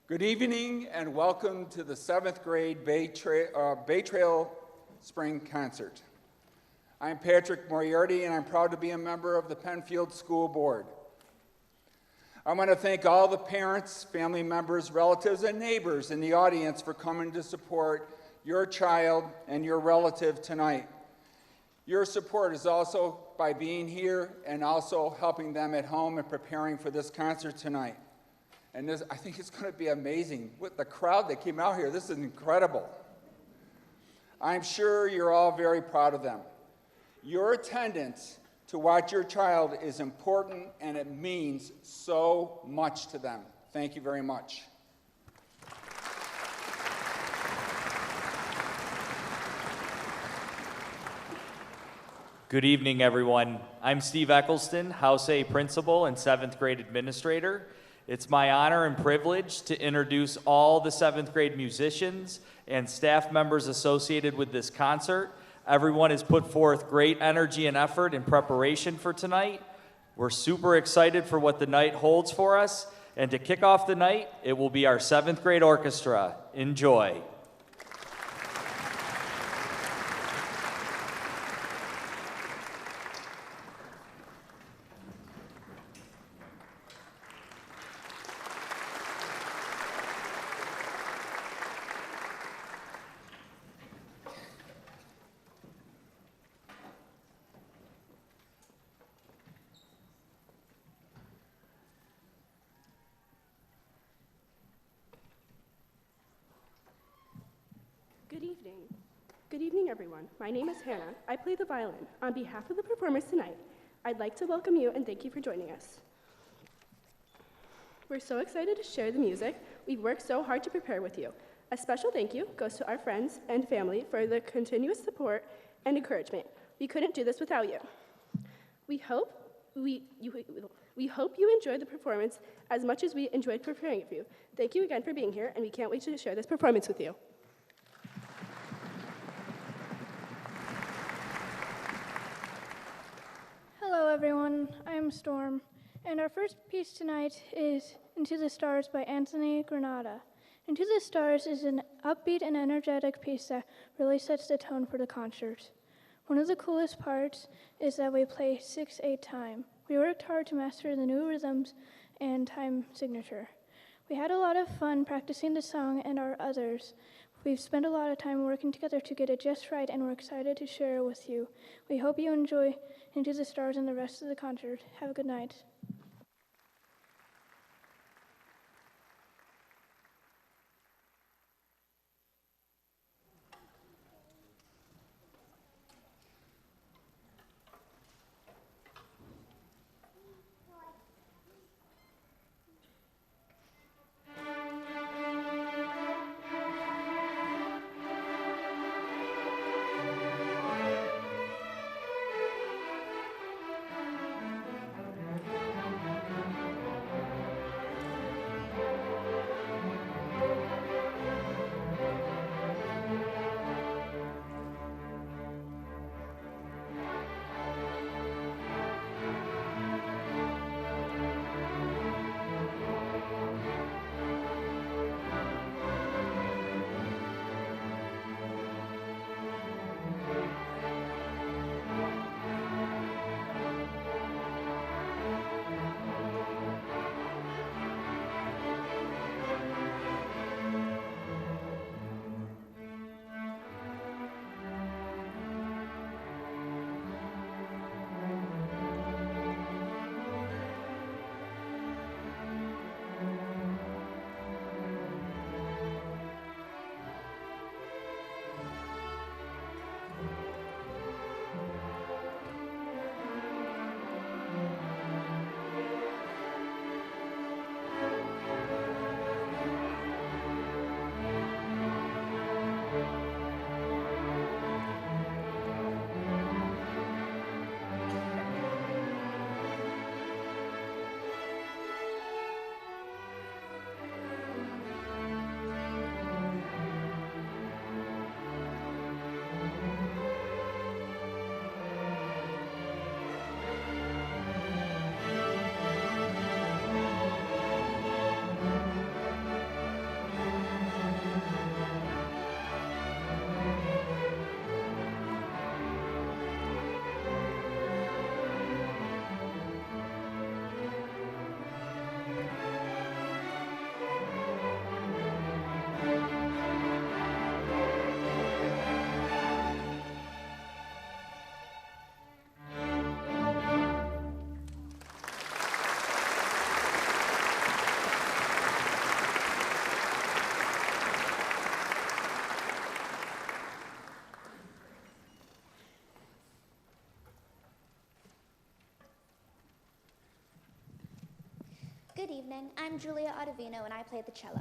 Good evening and welcome to the 7th grade Bay Trail Spring Concert. I'm Patrick Moriarty and I'm proud to be a member of the Penfield School Board. I want to thank all the parents, family members, relatives, and neighbors in the audience for coming to support your child and your relative tonight. Your support is also by being here and also helping them at home and preparing for this concert tonight. And I think it's going to be amazing with the crowd that came out here. This is incredible. I'm sure you're all very proud of them. Your attendance to watch your child is important and it means so much to them. Thank you very much. Good evening, everyone. I'm Steve Eccleston, House A Principal and 7th grade Administrator. It's my honor and privilege to introduce all the 7th grade musicians and staff members associated with this concert. Everyone has put forth great energy and effort in preparation for tonight. We're super excited for what the night holds for us. And to kick off the night, it will be our 7th grade orchestra. Enjoy. Good evening, everyone. My name is Hannah. I play the violin. On behalf of the performers tonight, I'd like to welcome you and thank you for joining us. We're so excited to share the music we've worked so hard to prepare with you. A special thank you goes to our friends and family for the continuous support and encouragement. We couldn't do this without you. We hope you enjoyed the performance as much as we enjoyed preparing it for you. Thank you again for being here, and we can't wait to share this performance with you. Hello everyone, I'm Storm, and our first piece tonight is Into the Stars by Anthony Granada. Into the Stars is an upbeat and energetic piece that really sets the tone for the concert. One of the coolest parts is that we play 6/8 time. We worked hard to master the new rhythms and time signature. We had a lot of fun practicing the song and our others. We've spent a lot of time working together to get it just right, and we're excited to share it with you. We hope you enjoy Into the Stars and the rest of the concert. Have a good night. evening. I'm Julia Ottavino, and I play the cello.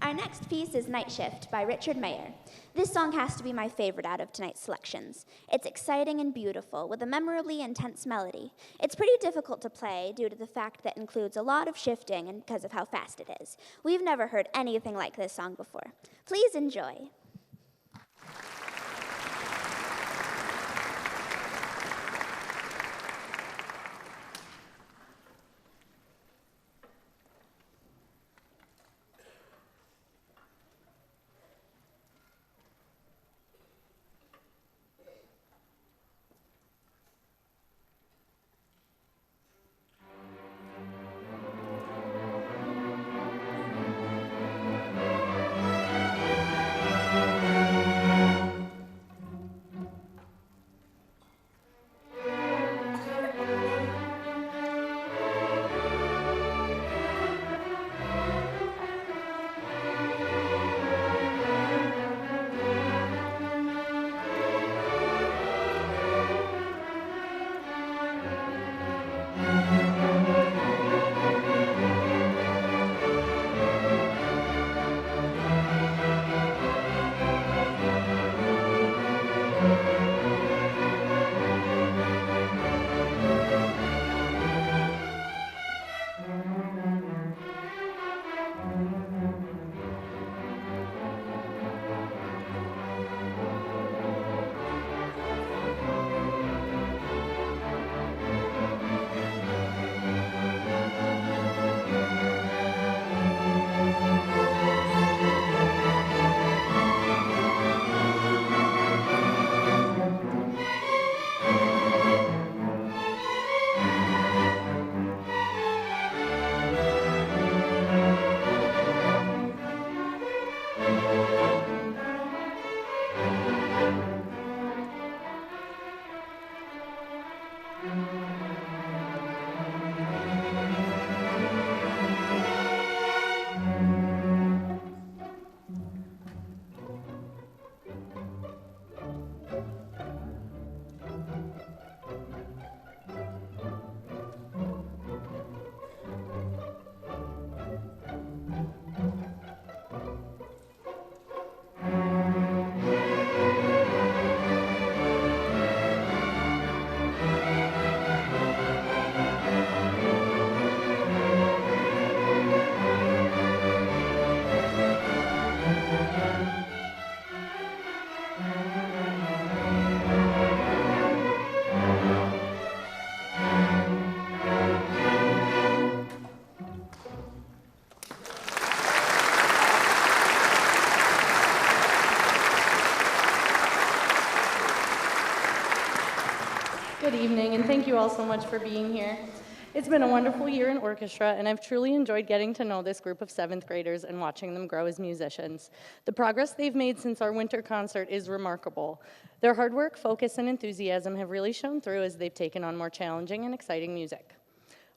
Our next piece is Night Shift by Richard Mayer. This song has to be my favorite out of tonight's selections. It's exciting and beautiful, with a memorably intense melody. It's pretty difficult to play due to the fact that it includes a lot of shifting and because of how fast it is. We've never heard anything like this song before. Please enjoy. Good evening, and thank you all so much for being here. It's been a wonderful year in orchestra, and I've truly enjoyed getting to know this group of 7th graders and watching them grow as musicians. The progress they've made since our winter concert is remarkable. Their hard work, focus, and enthusiasm have really shown through as they've taken on more challenging and exciting music.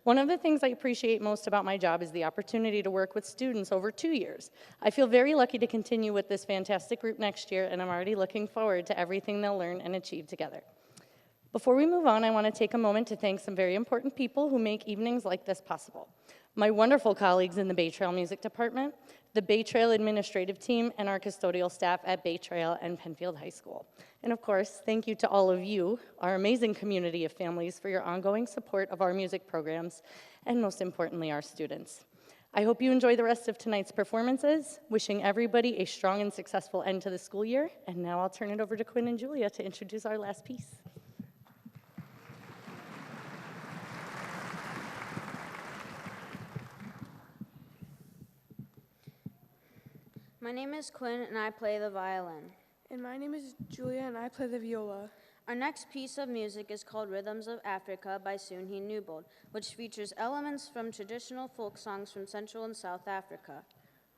One of the things I appreciate most about my job is the opportunity to work with students over 2 years. I feel very lucky to continue with this fantastic group next year, and I'm already looking forward to everything they'll learn and achieve together. Before we move on, I want to take a moment to thank some very important people who make evenings like this possible. My wonderful colleagues in the Bay Trail Music Department, the Bay Trail administrative team, and our custodial staff at Bay Trail and Penfield High School. And of course, thank you to all of you, our amazing community of families, for your ongoing support of our music programs, and most importantly, our students. I hope you enjoy the rest of tonight's performances, wishing everybody a strong and successful end to the school year. And now I'll turn it over to Quinn and Julia to introduce our last piece. My name is Quinn, and I play the violin. And my name is Julia, and I play the viola. Our next piece of music is called Rhythms of Africa by Sunhi Newbold, which features elements from traditional folk songs from Central and South Africa.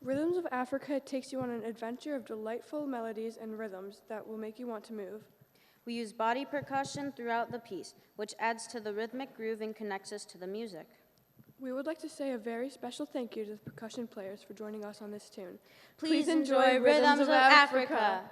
Rhythms of Africa takes you on an adventure of delightful melodies and rhythms that will make you want to move. We use body percussion throughout the piece, which adds to the rhythmic groove and connects us to the music. We would like to say a very special thank you to the percussion players for joining us on this tune. Please enjoy Rhythms of Africa.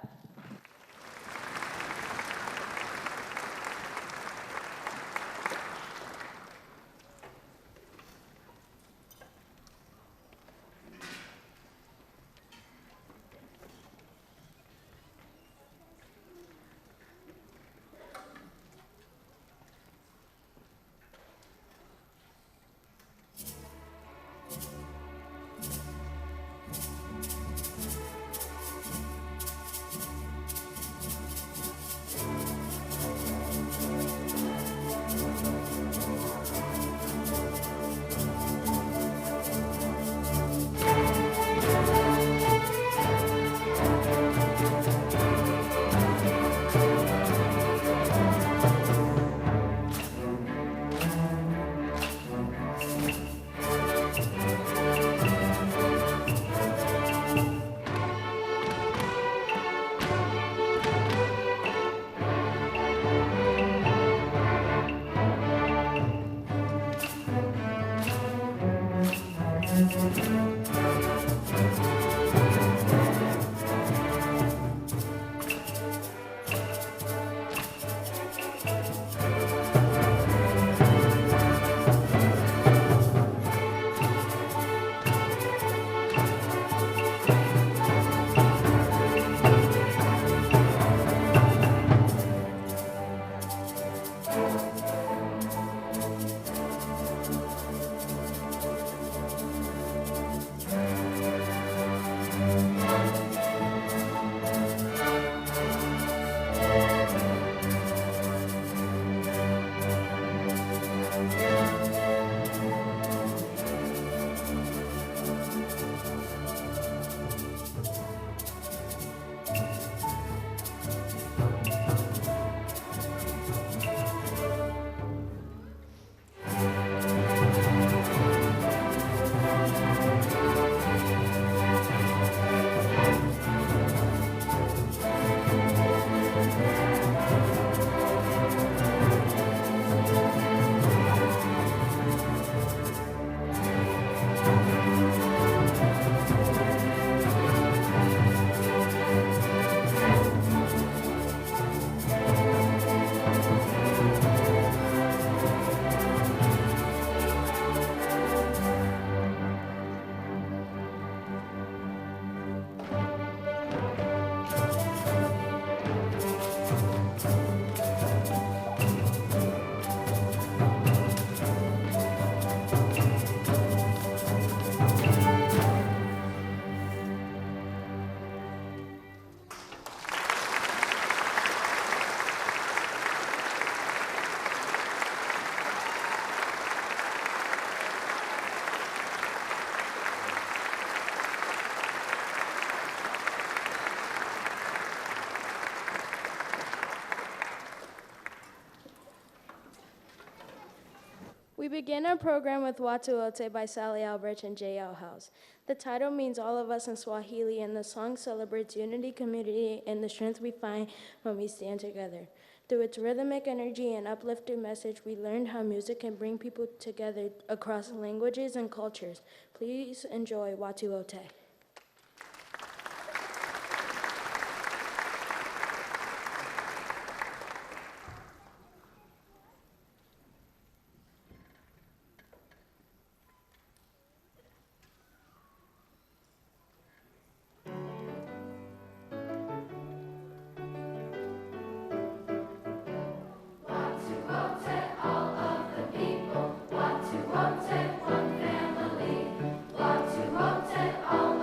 We begin our program with Watu Wote by Sally Albrecht and J.L. House. The title means all of us in Swahili, and the song celebrates unity, community, and the strength we find when we stand together. Through its rhythmic energy and uplifting message, we learned how music can bring people together across languages and cultures. Please enjoy Watu Wote. All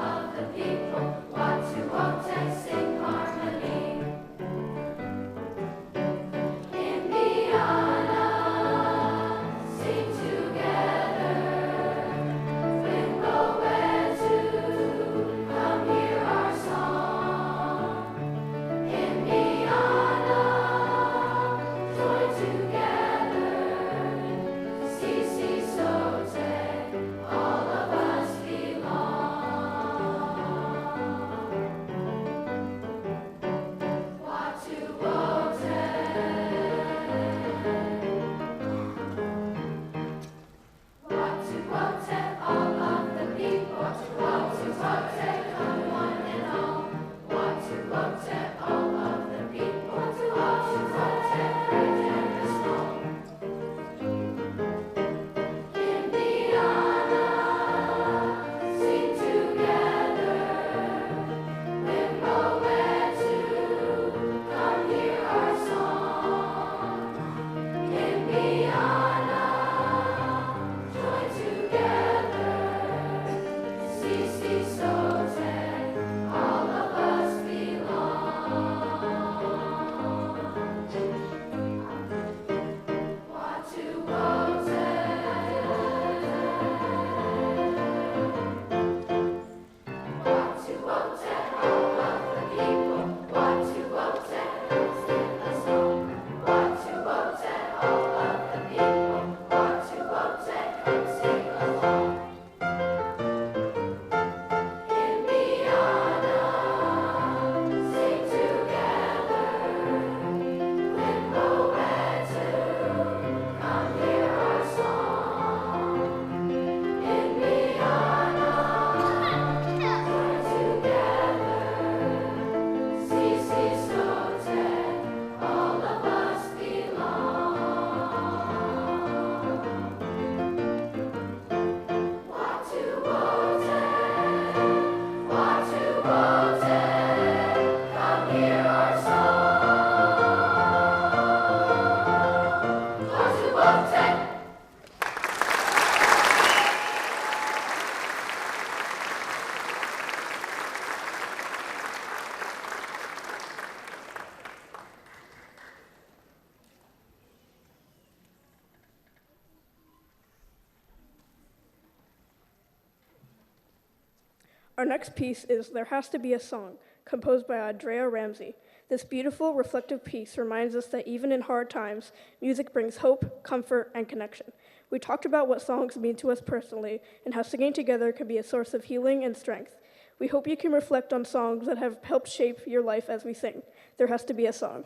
Our next piece is There Has to Be a Song, composed by Andrea Ramsey. This beautiful, reflective piece reminds us that even in hard times, music brings hope, comfort, and connection. We talked about what songs mean to us personally and how singing together can be a source of healing and strength. We hope you can reflect on songs that have helped shape your life as we sing. There has to be a song.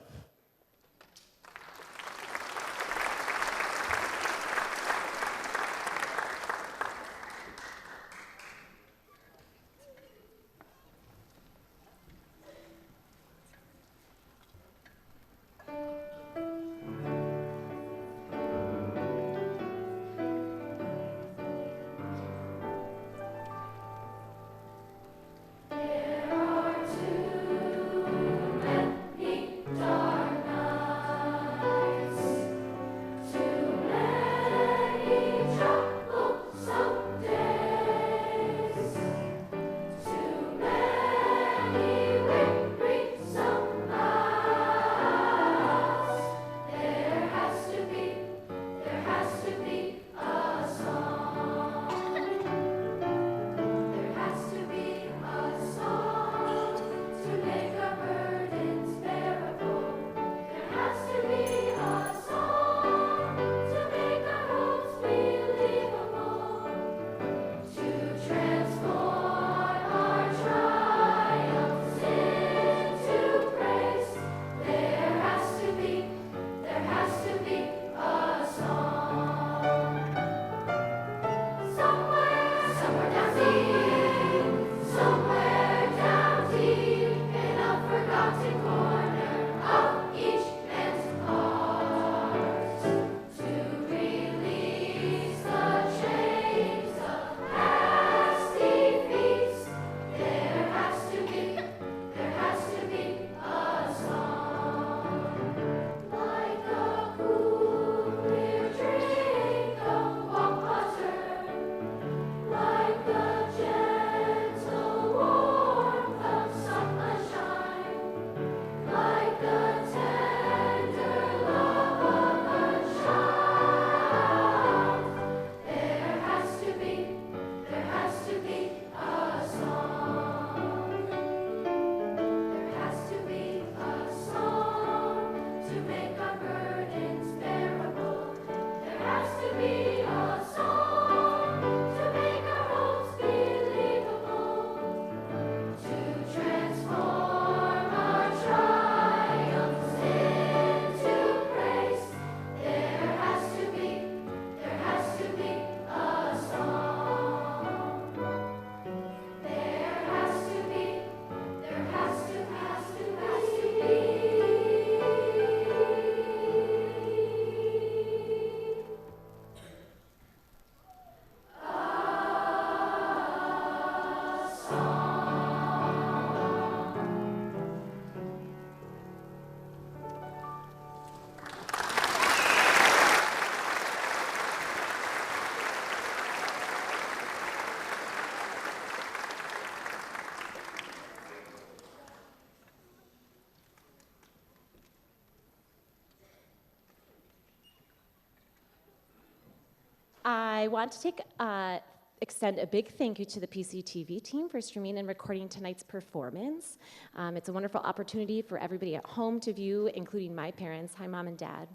I want to extend a big thank you to the PCTV team for streaming and recording tonight's performance. It's a wonderful opportunity for everybody at home to view, including my parents. Hi, Mom and Dad.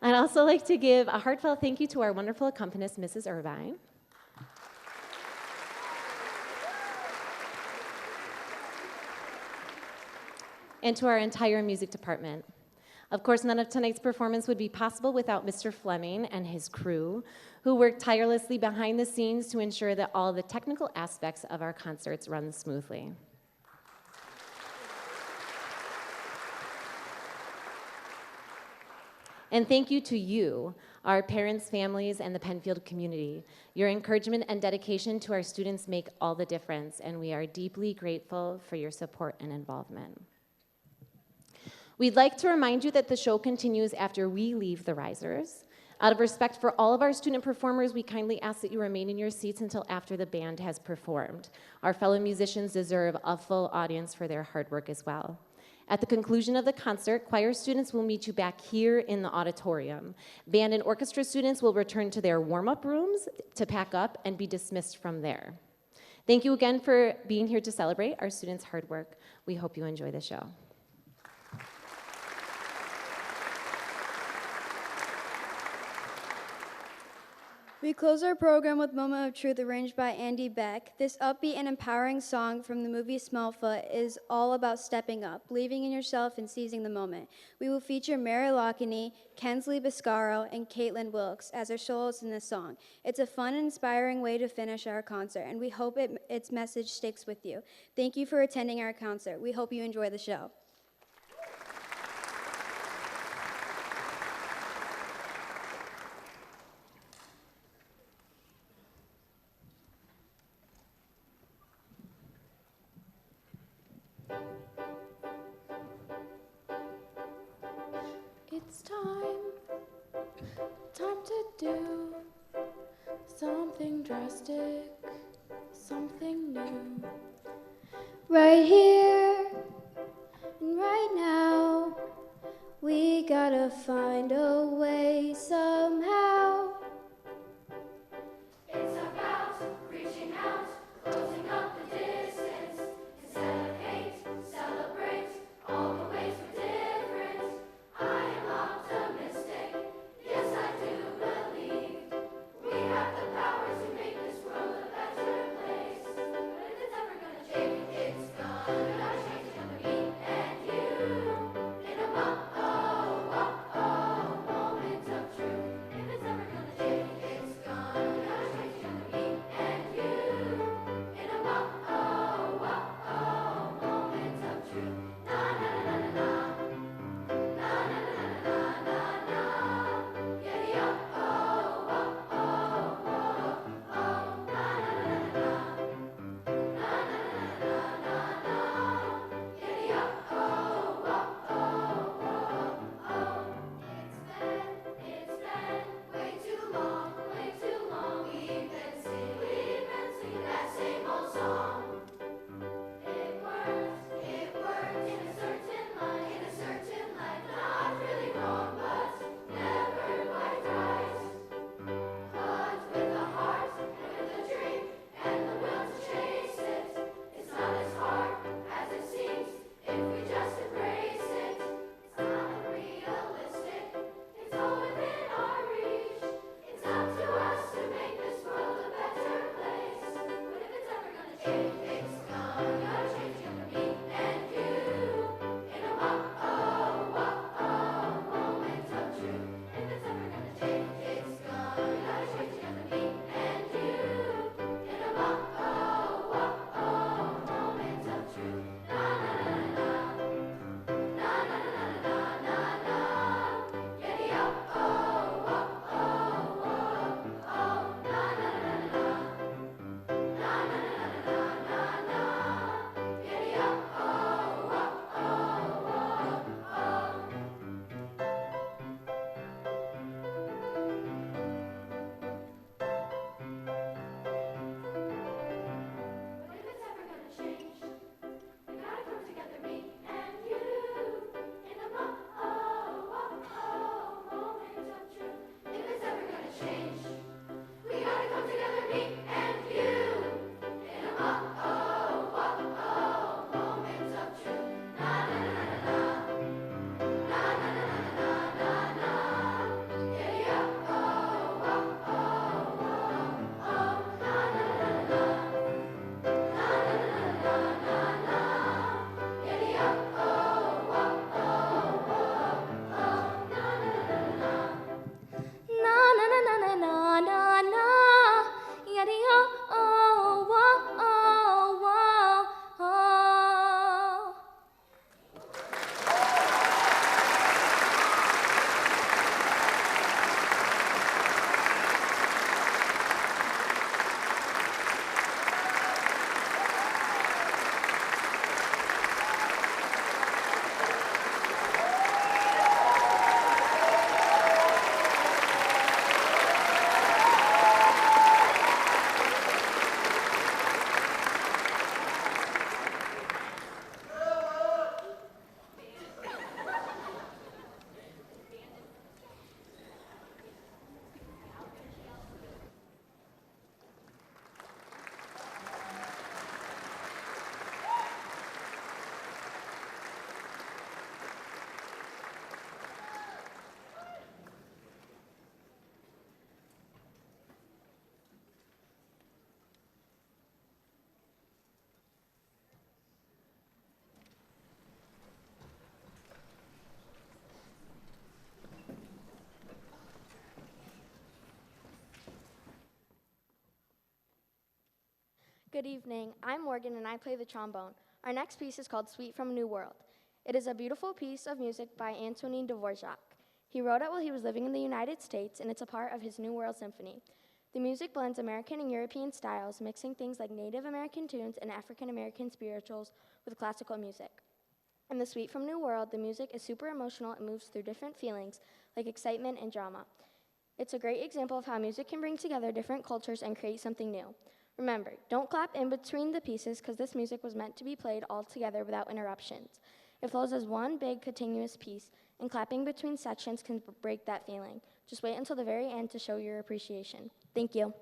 I'd also like to give a heartfelt thank you to our wonderful accompanist, Mrs. Irvine. And to our entire music department. Of course, none of tonight's performance would be possible without Mr. Fleming and his crew, who worked tirelessly behind the scenes to ensure that all the technical aspects of our concerts run smoothly. And thank you to you, our parents, families, and the Penfield community. Your encouragement and dedication to our students make all the difference, and we are deeply grateful for your support and involvement. We'd like to remind you that the show continues after we leave the risers. Out of respect for all of our student performers, we kindly ask that you remain in your seats until after the band has performed. Our fellow musicians deserve a full audience for their hard work as well. At the conclusion of the concert, choir students will meet you back here in the auditorium. Band and orchestra students will return to their warm-up rooms to pack up and be dismissed from there. Thank you again for being here to celebrate our students' hard work. We hope you enjoy the show. We close our program with Moment of Truth, arranged by Andy Beck. This upbeat and empowering song from the movie Smallfoot is all about stepping up, believing in yourself, and seizing the moment. We will feature Mary Lockney, Kensley Biscaro, and Caitlin Wilkes as our soloists in this song. It's a fun and inspiring way to finish our concert, and we hope its message sticks with you. Thank you for attending our concert. We hope you enjoy the show. It's time to do something drastic, something new. Right here and right now, we gotta find a way somehow. It's about reaching out, closing up the distance. Instead of hate, celebrate all the ways we're different. I am optimistic, yes I do believe we have the power to make this world a better place. But if it's ever gonna change, it's gonna change under me and you. In a moment of truth. If it's ever gonna change, it's gonna change under me and you. In a moment of truth. Na na na na na. Na na na na na na. Yeah, yeah, oh, oh, oh, oh, oh. Na na na na na. Na na na na na na. Yeah, yeah, oh, oh, oh, oh, oh. It's been way too long, way too long. We've been singing that same old song. It worked in a certain light, not really wrong, but never quite right. But with a heart and with a dream and the will to chase it, it's not as hard as it seems if we just embrace it. It's not unrealistic, it's all within our reach. It's up to us to make this world a better place. But if it's ever gonna change, it's Good evening. I'm Morgan and I play the trombone. Our next piece is called Suite from a New World. It is a beautiful piece of music by Antonin Dvorak. He wrote it while he was living in the United States, and it's a part of his New World Symphony. The music blends American and European styles, mixing things like Native American tunes and African American spirituals with classical music. In the Suite from New World, the music is super emotional and moves through different feelings like excitement and drama. It's a great example of how music can bring together different cultures and create something new. Remember, don't clap in between the pieces because this music was meant to be played all together without interruptions. It flows as one big continuous piece, and clapping between sections can break that feeling. Just wait until the very end to show your appreciation. Thank you.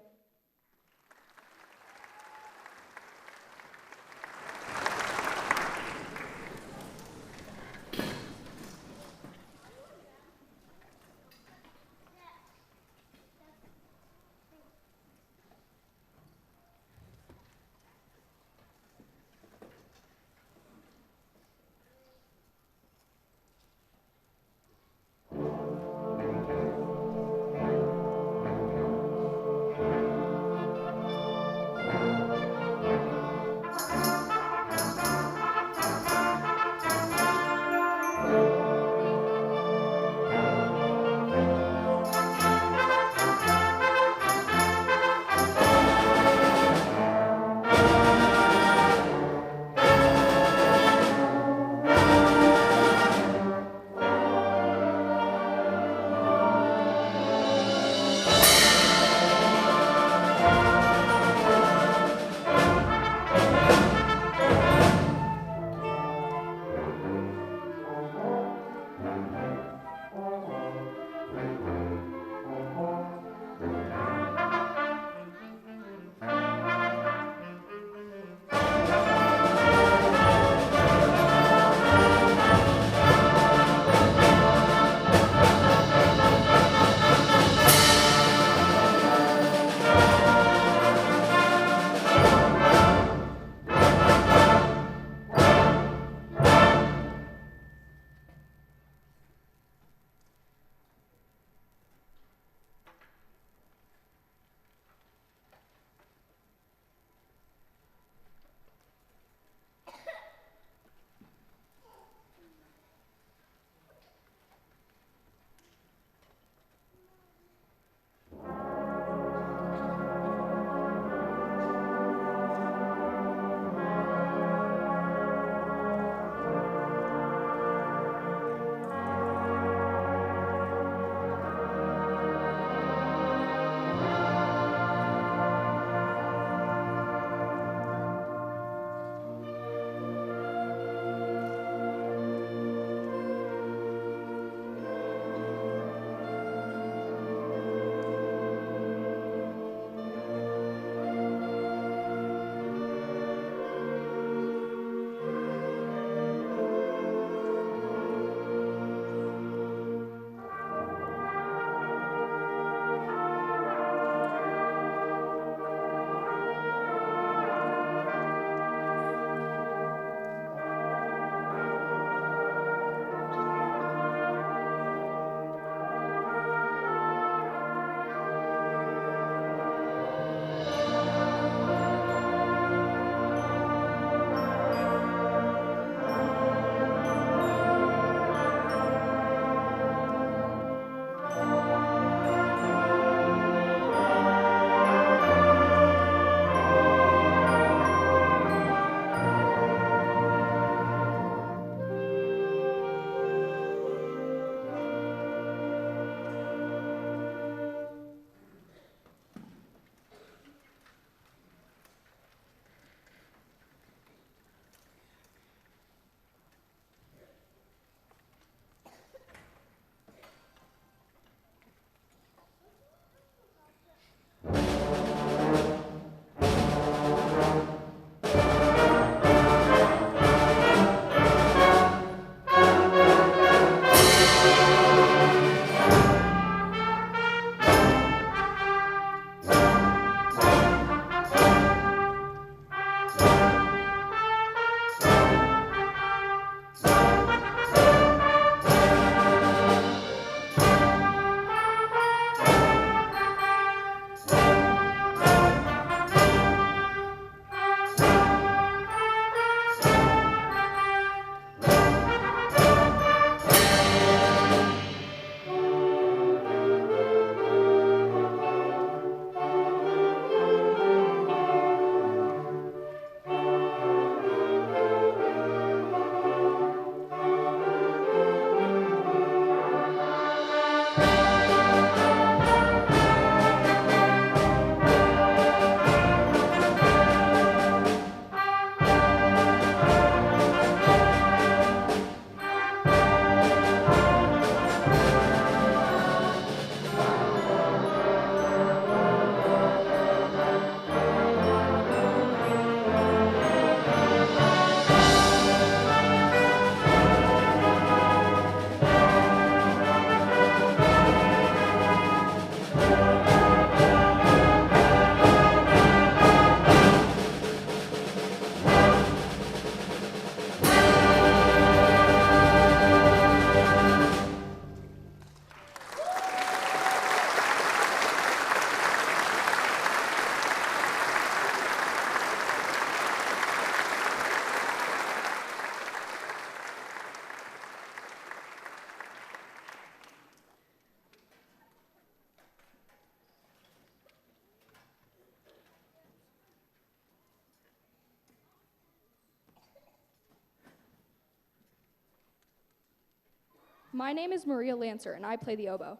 My name is Maria Lancer, and I play the oboe.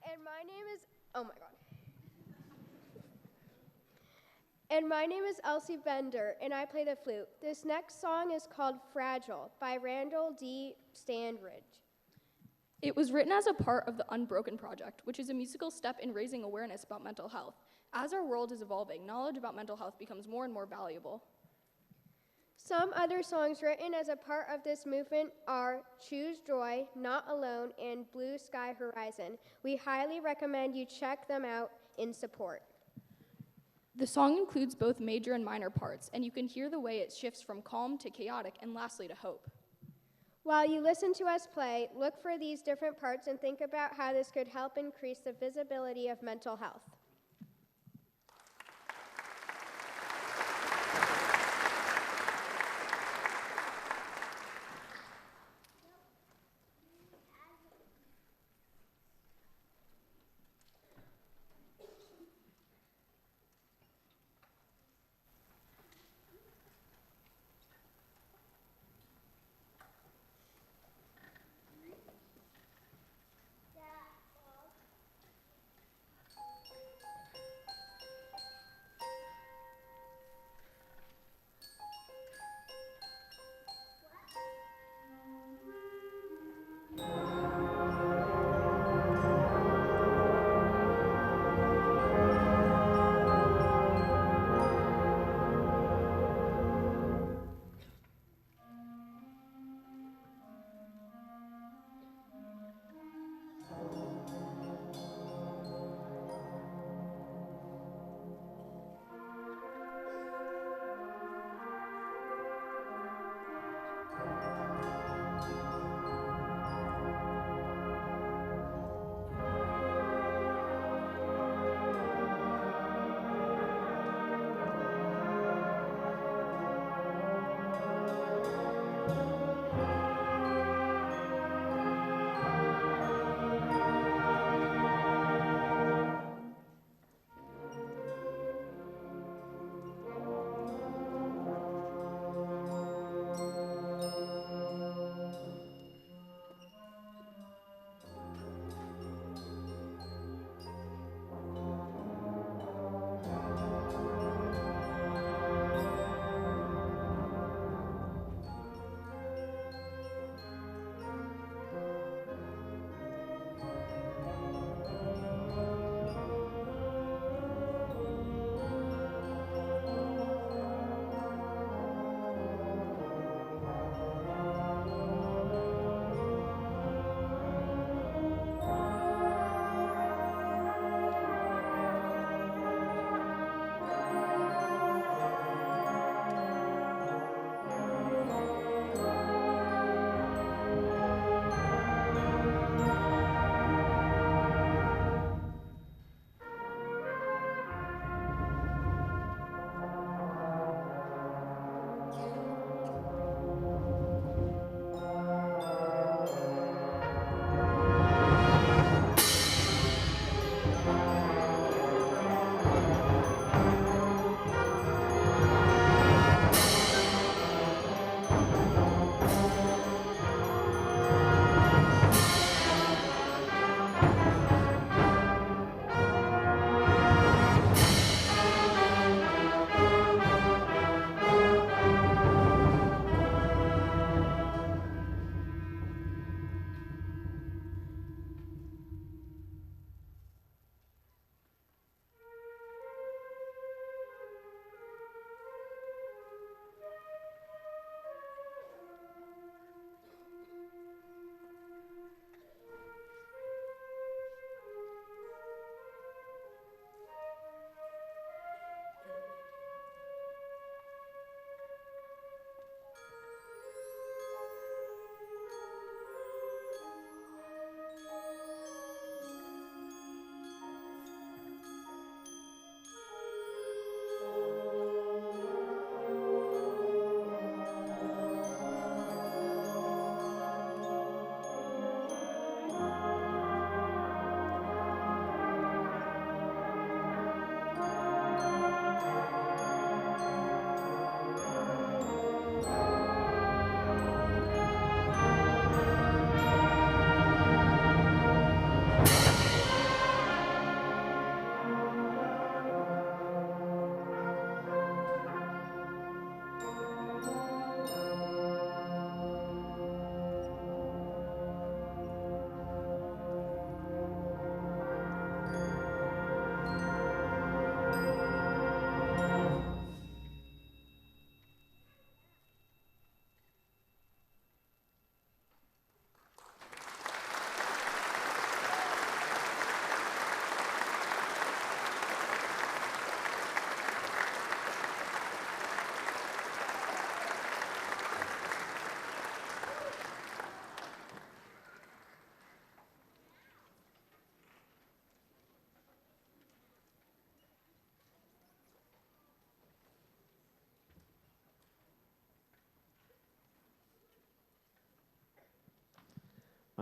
And my name is, oh my God. And my name is Elsie Bender, and I play the flute. This next song is called Fragile by Randall D. Standridge. It was written as a part of the Unbroken Project, which is a musical step in raising awareness about mental health. As our world is evolving, knowledge about mental health becomes more and more valuable. Some other songs written as a part of this movement are Choose Joy, Not Alone, and Blue Sky Horizon. We highly recommend you check them out in support. The song includes both major and minor parts, and you can hear the way it shifts from calm to chaotic and lastly to hope. While you listen to us play, look for these different parts and think about how this could help increase the visibility of mental health.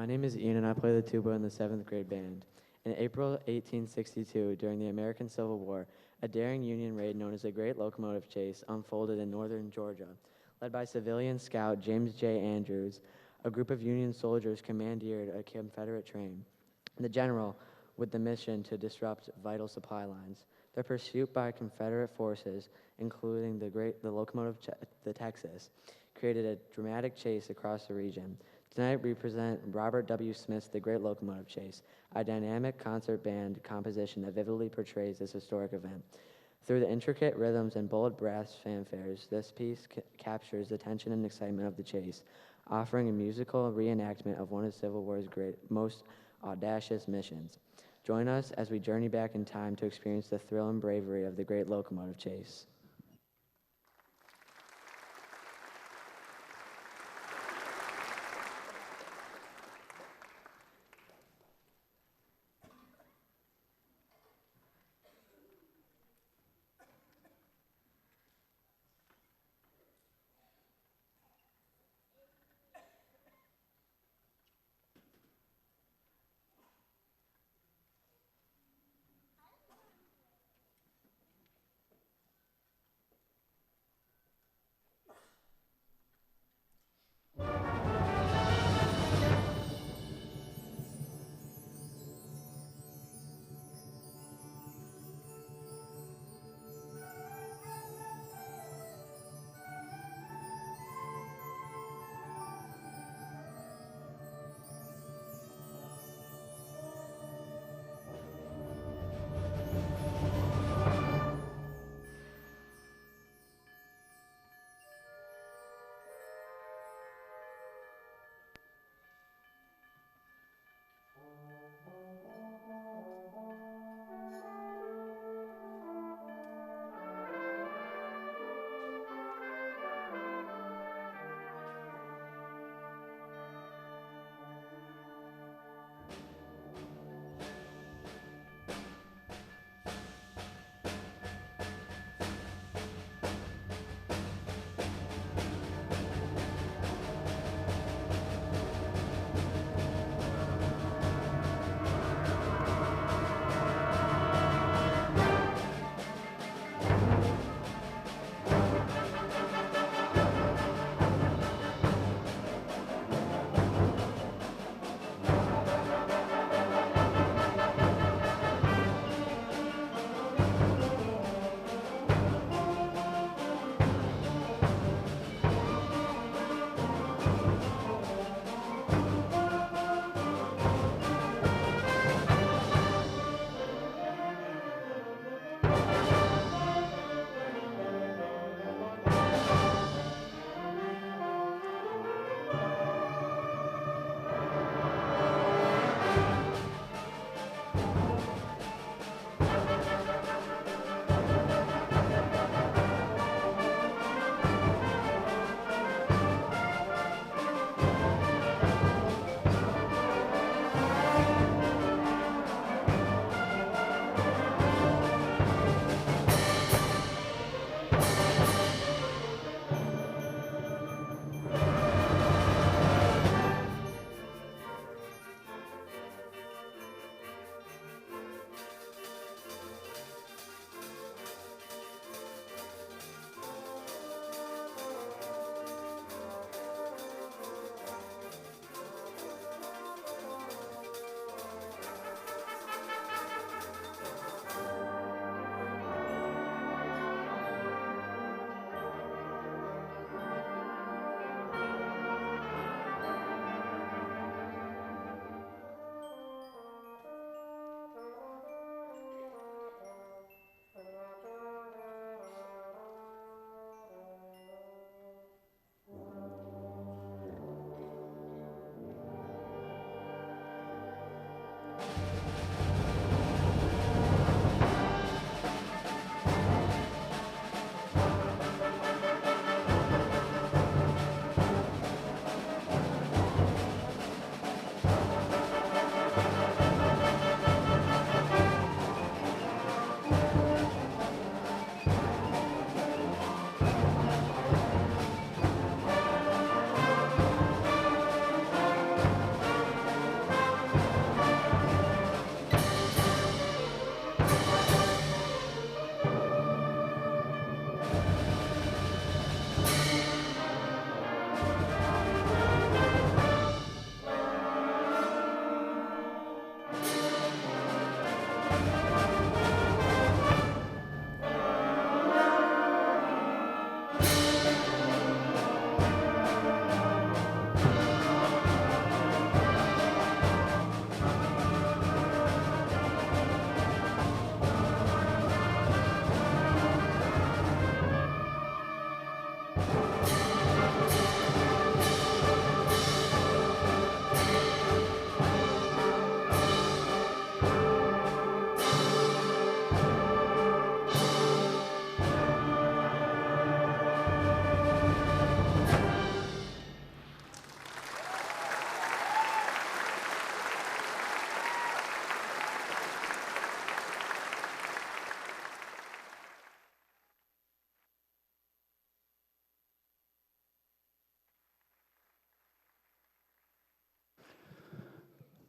My name is Ian, and I play the tuba in the 7th grade band. In April 1862, during the American Civil War, a daring Union raid known as the Great Locomotive Chase unfolded in northern Georgia. Led by civilian scout James J. Andrews, a group of Union soldiers commandeered a Confederate train. The general, with the mission to disrupt vital supply lines. Their pursuit by Confederate forces, including the locomotive, the Texas, created a dramatic chase across the region. Tonight we present Robert W. Smith's The Great Locomotive Chase, a dynamic concert band composition that vividly portrays this historic event. Through the intricate rhythms and bold brass fanfares, this piece captures the tension and excitement of the chase, offering a musical reenactment of one of Civil War's most audacious missions. Join us as we journey back in time to experience the thrill and bravery of the Great Locomotive Chase.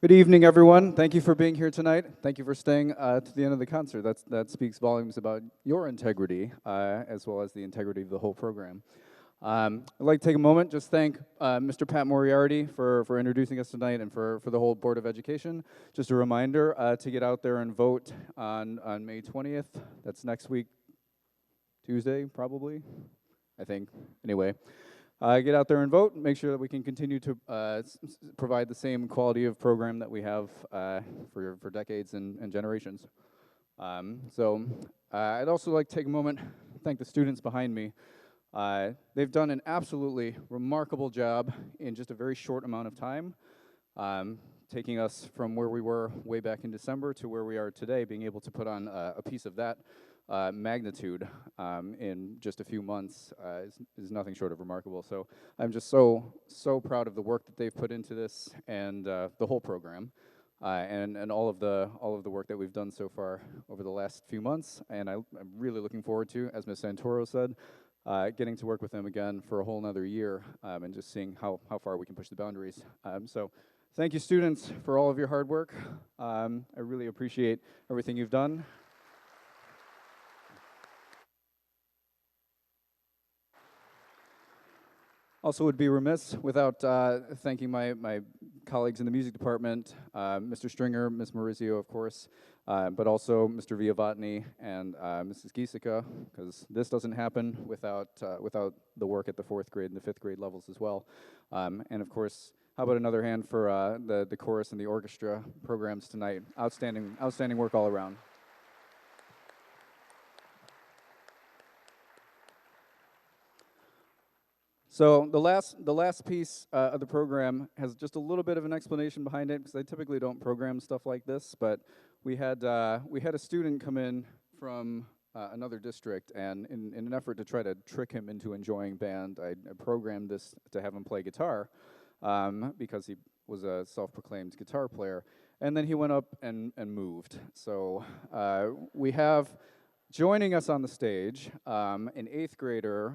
Good evening, everyone. Thank you for being here tonight. Thank you for staying to the end of the concert. That speaks volumes about your integrity, as well as the integrity of the whole program. I'd like to take a moment, just thank Mr. Pat Moriarty for introducing us tonight and for the whole Board of Education. Just a reminder to get out there and vote on May 20th. That's next week, Tuesday, probably, I think. Anyway. Get out there and vote. Make sure that we can continue to provide the same quality of program that we have for decades and generations. I'd also like to take a moment, thank the students behind me. They've done an absolutely remarkable job in just a very short amount of time, taking us from where we were way back in December to where we are today, being able to put on a piece of that magnitude in just a few months is nothing short of remarkable. So I'm just so proud of the work that they've put into this and the whole program and all of the work that we've done so far over the last few months. And I'm really looking forward to, as Ms. Santoro said, getting to work with them again for a whole nother year and just seeing how far we can push the boundaries. So thank you, students, for all of your hard work. I really appreciate everything you've done. Also would be remiss without thanking my colleagues in the music department, Mr. Stringer, Ms. Maurizio, of course, but also Mr. Viavatni and Mrs. Giesica, because this doesn't happen without the work at the 4th grade and the 5th grade levels as well. And of course, how about another hand for the chorus and the orchestra programs tonight? Outstanding work all around. So the last piece of the program has just a little bit of an explanation behind it, because I typically don't program stuff like this, but we had a student come in from another district, and in an effort to try to trick him into enjoying band, I programmed this to have him play guitar, because he was a self-proclaimed guitar player, and then he went up and moved. So we have joining us on the stage, an 8th grader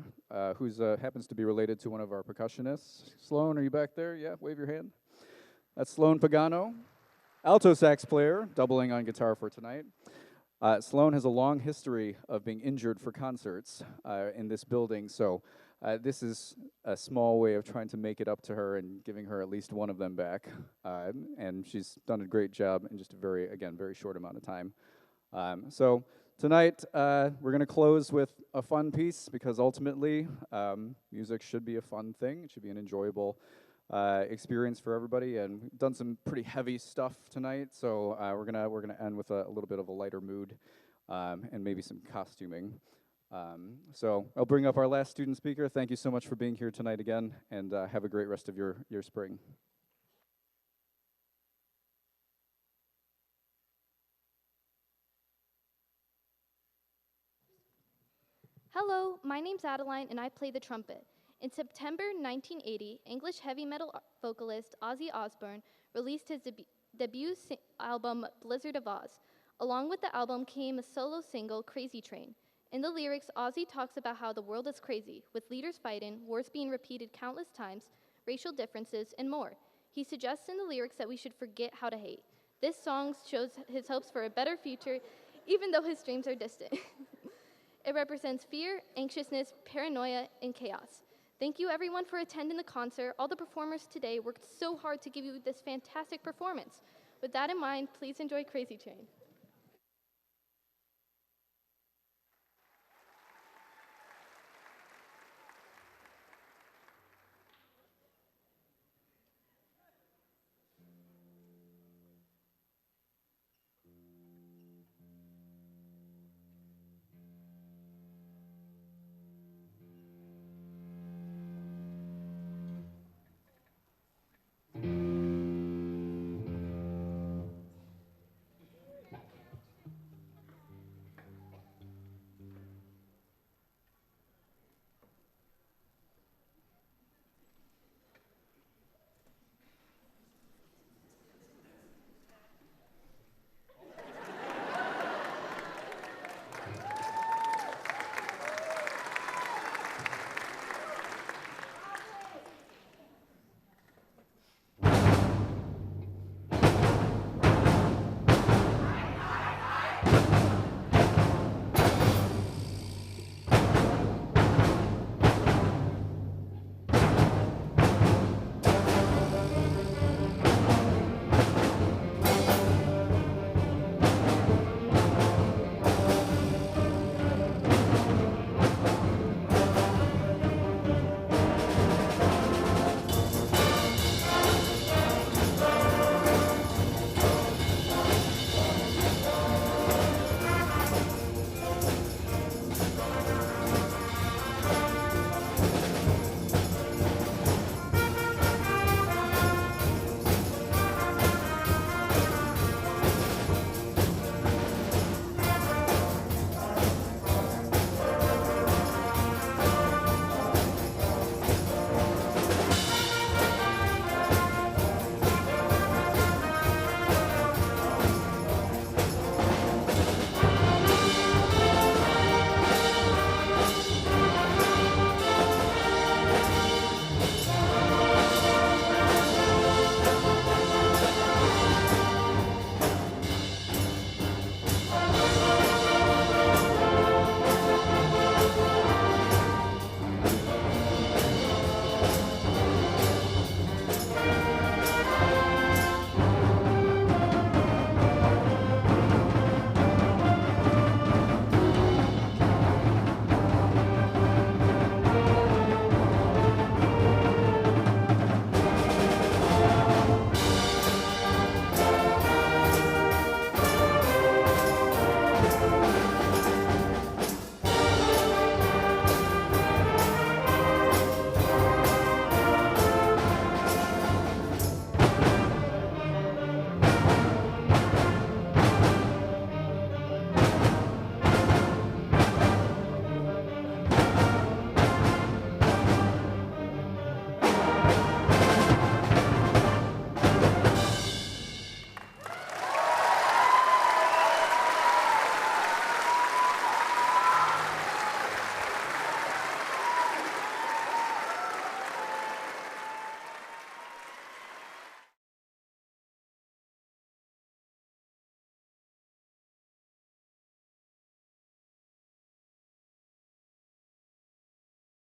who happens to be related to one of our percussionists. Sloan, are you back there? Yeah, wave your hand. That's Sloan Pagano, alto sax player, doubling on guitar for tonight. Sloan has a long history of being injured for concerts in this building, so this is a small way of trying to make it up to her and giving her at least one of them back. And she's done a great job in just a very short amount of time. So tonight, we're going to close with a fun piece, because ultimately, music should be a fun thing. It should be an enjoyable experience for everybody, and we've done some pretty heavy stuff tonight, so we're gonna end with a little bit of a lighter mood and maybe some costuming. So I'll bring up our last student speaker. Thank you so much for being here tonight again, and have a great rest of your spring. Hello, my name's Adeline and I play the trumpet. In September 1980, English heavy metal vocalist Ozzy Osbourne released his debut album, Blizzard of Oz. Along with the album came a solo single, Crazy Train. In the lyrics, Ozzy talks about how the world is crazy, with leaders fighting, wars being repeated countless times, racial differences, and more. He suggests in the lyrics that we should forget how to hate. This song shows his hopes for a better future, even though his dreams are distant. It represents fear, anxiousness, paranoia, and chaos. Thank you everyone for attending the concert. All the performers today worked so hard to give you this fantastic performance. With that in mind, please enjoy Crazy Train.